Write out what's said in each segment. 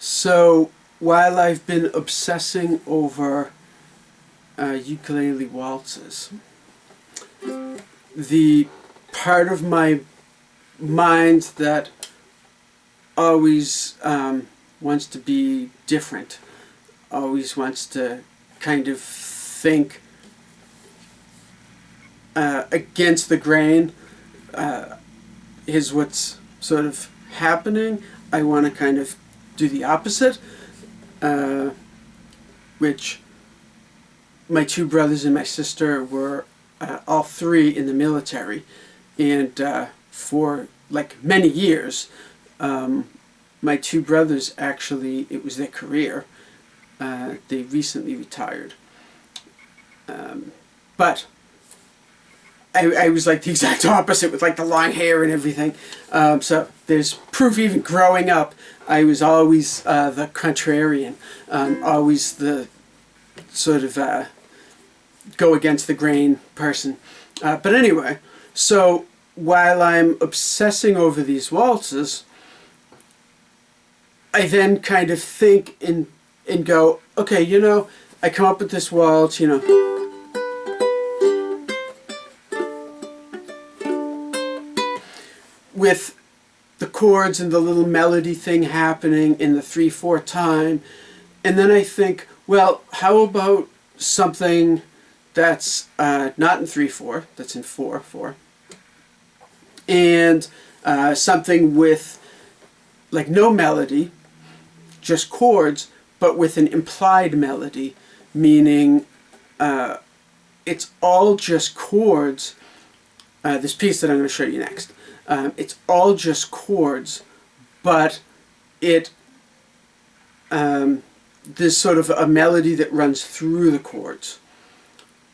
So while I've been obsessing over ukulele waltzes, the part of my mind that always wants to be different, always wants to kind of think against the grain, is what's sort of happening. I want to kind of do the opposite, which my two brothers and my sister were all three in the military, and for like many years, my two brothers actually, it was their career. They recently retired, but I was like the exact opposite with like the long hair and everything. So there's proof even growing up I was always the contrarian, always the sort of go against the grain person. But anyway, so while I'm obsessing over these waltzes, I then kind of think and go, okay, you know, I come up with this waltz, you know, with the chords and the little melody thing happening in the 3/4 time, and then I think, well, how about something that's not in 3/4, that's in 4/4, and something with like no melody, just chords, but with an implied melody, meaning it's all just chords. This piece that I'm going to show you next. It's all just chords, but it there's sort of a melody that runs through the chords.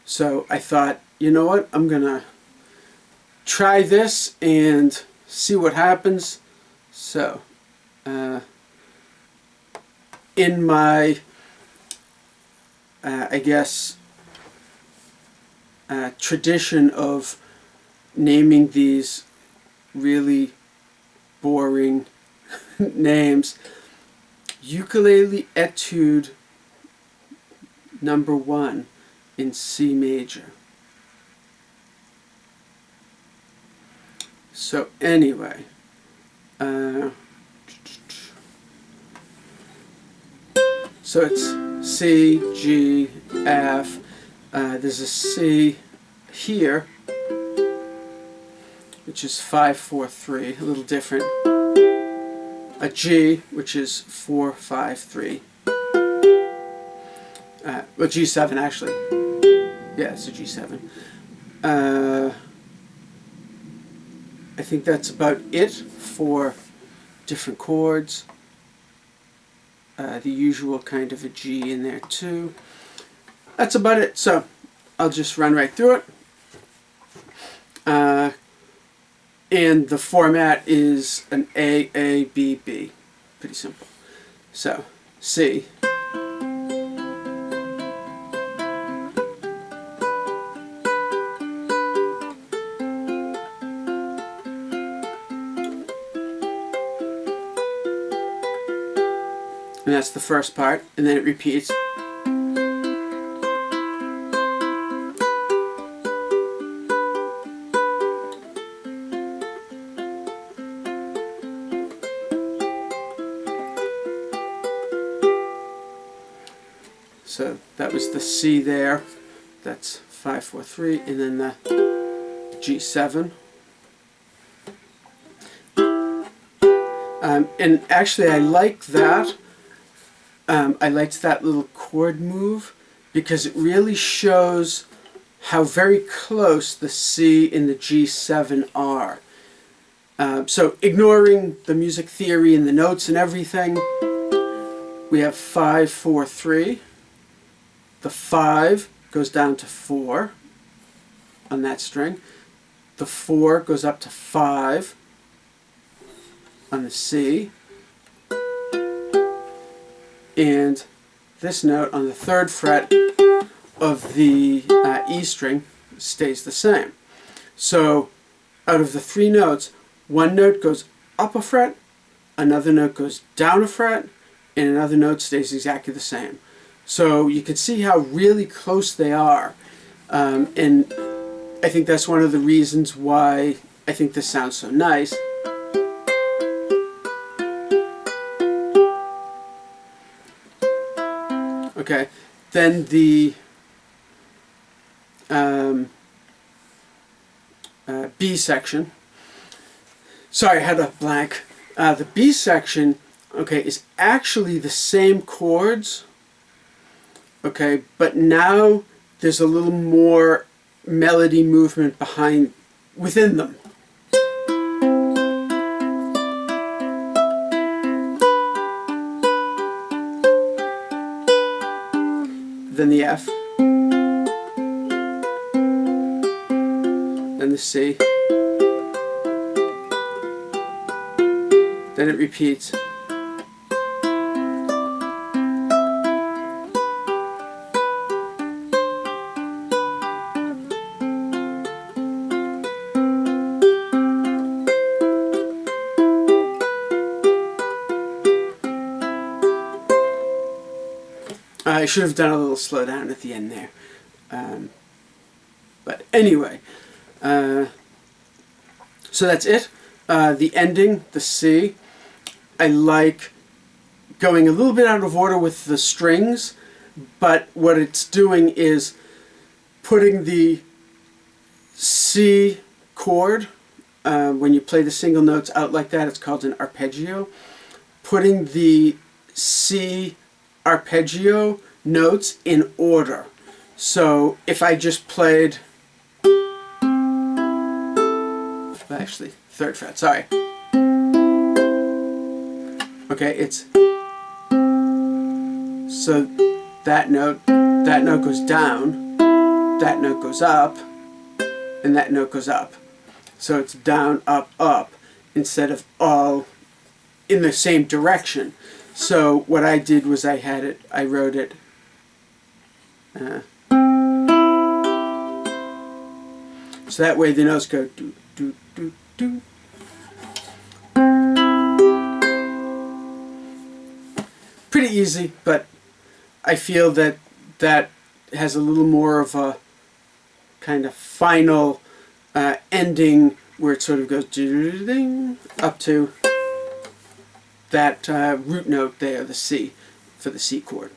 So I thought, you know what, I'm gonna try this and see what happens. So in my I guess tradition of naming these really boring names, Ukulele Etude number 1 in C major. So anyway, so it's C, G, F, there's a C here, which is 5/4/3, a little different. A G, which is 4/5/3. Well, G7 actually. Yeah, it's a G7. I think that's about it for different chords. The usual kind of a G in there too. That's about it. So I'll just run right through it. And the format is an A, A, B, B. Pretty simple. So, C. And that's the first part, and then it repeats. So that was the C there, that's 5/4/3, and then the G7. And actually I like that. I liked that little chord move because it really shows how very close the C and the G7 are. So ignoring the music theory and the notes and everything, we have 5/4/3. The 5 goes down to 4 on that string. The 4 goes up to 5 on the C. And this note on the 3rd fret of the E string stays the same. So out of the 3 notes, one note goes up a fret, another note goes down a fret, and another note stays exactly the same. So you can see how really close they are, and I think that's one of the reasons why I think this sounds so nice. Okay, then the B section. Sorry, I had a blank. The B section, okay, is actually the same chords, okay, but now there's a little more melody movement within them. Then the F, then the C, then it repeats. I should have done a little slowdown at the end there. But anyway, so that's it. The ending, the C, I like going a little bit out of order with the strings, but what it's doing is putting the C chord, when you play the single notes out like that, it's called an arpeggio. Putting the C arpeggio notes in order. So if I just played, actually, 3rd fret, sorry. Okay, it's, so that note goes down, that note goes up, and that note goes up. So it's down, up, up, instead of all in the same direction. So what I did was I wrote it so that way the notes go do, do, do, do. Pretty easy, but I feel that that has a little more of a kind of final ending where it sort of goes ding up to that root note there, the C, for the C chord.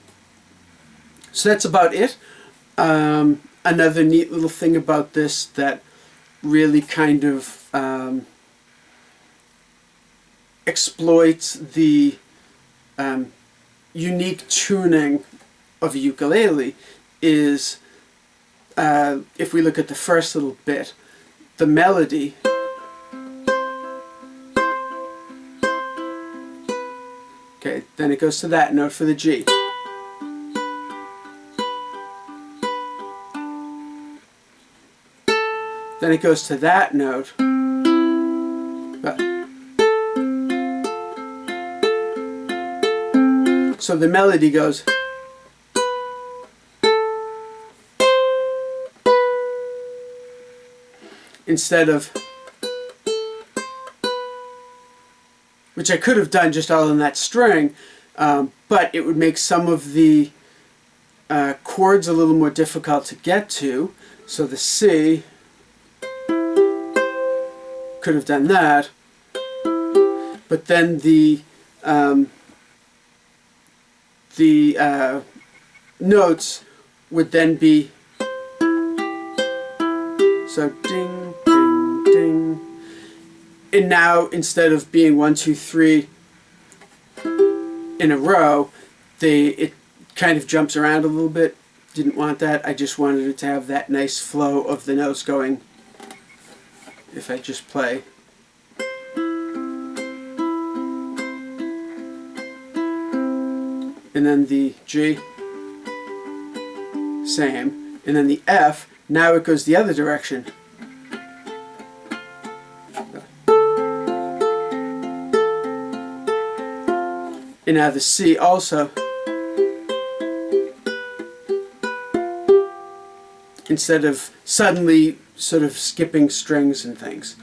So that's about it. Another neat little thing about this that really kind of exploits the unique tuning of a ukulele is, if we look at the first little bit, the melody okay, then it goes to that note for the G. Then it goes to that note. So the melody goes instead of, which I could have done just all in that string, but it would make some of the chords a little more difficult to get to. So the C could have done that, but then the notes would then be, so ding, ding, ding. And now instead of being 1, 2, 3 in a row, it kind of jumps around a little bit. Didn't want that. I just wanted it to have that nice flow of the notes going. If I just play. And then the G, same. And then the F, now it goes the other direction. And now the C also. Instead of suddenly sort of skipping strings and things.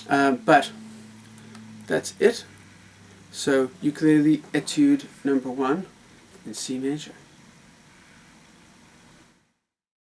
But that's it. So Ukulele Etude number 1 in C major.